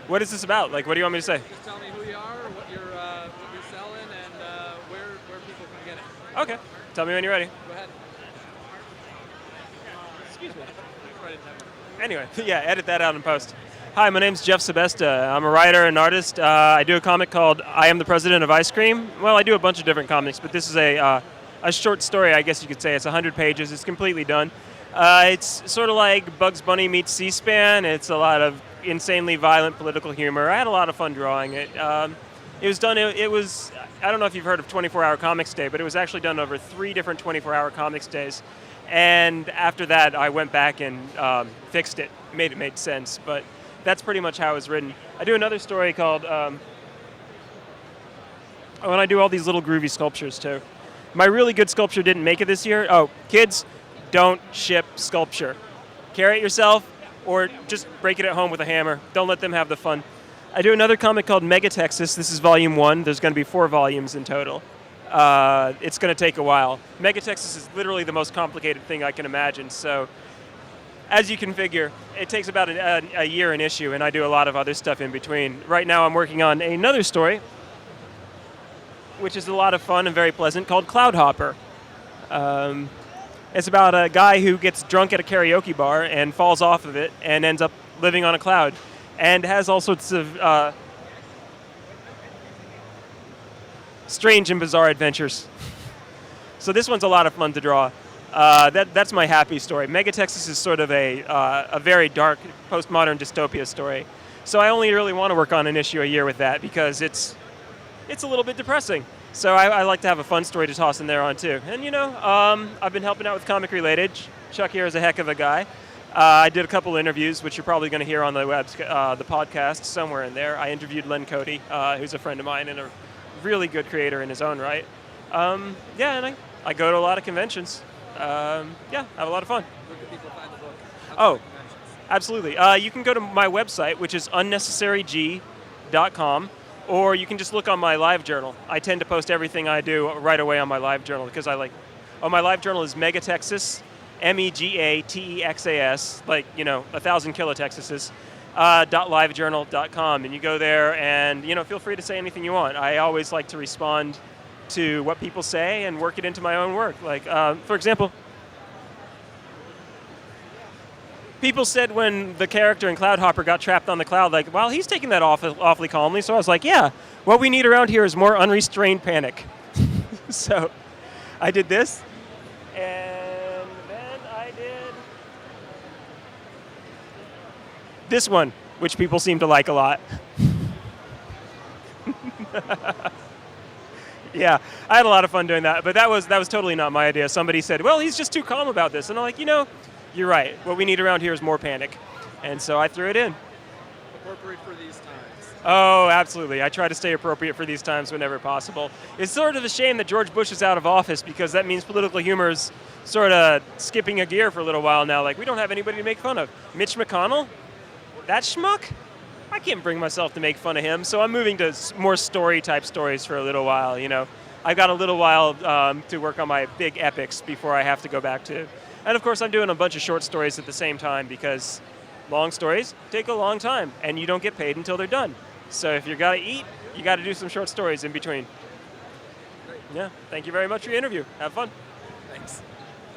What is this about? Like, what do you want me to say? Just tell me who you are, what you're selling, and where people can get it. Okay. Tell me when you're ready. Go ahead. Excuse me. Right in time. Anyway, yeah, edit that out in post. Hi, my name's Jeff Sebesta. I'm a writer and artist. I do a comic called I Am the President of Ice Cream. Well, I do a bunch of different comics, but this is a short story, I guess you could say. It's 100 pages. It's completely done. It's sort of like Bugs Bunny meets C-SPAN. It's a lot of insanely violent political humor. I had a lot of fun drawing it. It was done, it was, I don't know if you've heard of 24-Hour Comics Day, but it was actually done over 3 different 24-Hour Comics Days. And after that, I went back and fixed it, made it make sense. But that's pretty much how it was written. I do another story called, and I do all these little groovy sculptures too. My really good sculpture didn't make it this year. Oh, kids, don't ship sculpture. Carry it yourself, or just break it at home with a hammer. Don't let them have the fun. I do another comic called Mega Texas. This is volume 1. There's going to be 4 volumes in total. It's going to take a while. Mega Texas is literally the most complicated thing I can imagine. So, as you can figure, it takes about a year an issue, and I do a lot of other stuff in between. Right now I'm working on another story, which is a lot of fun and very pleasant, called Cloud Hopper. It's about a guy who gets drunk at a karaoke bar and falls off of it and ends up living on a cloud, and has all sorts of strange and bizarre adventures. So this one's a lot of fun to draw. That's my happy story. Mega Texas is sort of a very dark postmodern dystopia story. So I only really want to work on an issue a year with that because it's a little bit depressing. So I like to have a fun story to toss in there on too. And I've been helping out with Comic Related. Chuck here is a heck of a guy. I did a couple interviews, which you're probably going to hear on the the podcast somewhere in there. I interviewed Len Cody, who's a friend of mine and a really good creator in his own right. And I go to a lot of conventions. I have a lot of fun. Where can people find the book? Oh, absolutely. You can go to my website, which is unnecessaryg.com, or you can just look on my live journal. I tend to post everything I do right away on my live journal because my live journal is Mega Texas, MEGATEXAS, 1,000 kilotexases, .livejournal.com, and you go there and feel free to say anything you want. I always like to respond to what people say and work it into my own work. Like, for example, people said when the character in Cloud Hopper got trapped on the cloud, like, well, he's taking that awfully calmly. So I was like, yeah, what we need around here is more unrestrained panic. So I did this, and then I did this one, which people seem to like a lot. Yeah, I had a lot of fun doing that, but that was totally not my idea. Somebody said, well, he's just too calm about this. And I'm like, you're right. What we need around here is more panic. And so I threw it in. Appropriate for these times. Oh, absolutely. I try to stay appropriate for these times whenever possible. It's sort of a shame that George Bush is out of office because that means political humor is sort of skipping a gear for a little while now. Like, we don't have anybody to make fun of. Mitch McConnell? That schmuck? I can't bring myself to make fun of him, so I'm moving to more story-type stories for a little while, I've got a little while to work on my big epics before I have to go back to. And of course, I'm doing a bunch of short stories at the same time because long stories take a long time, and you don't get paid until they're done. So if you got to eat, you got to do some short stories in between. Yeah, thank you very much for your interview. Have fun.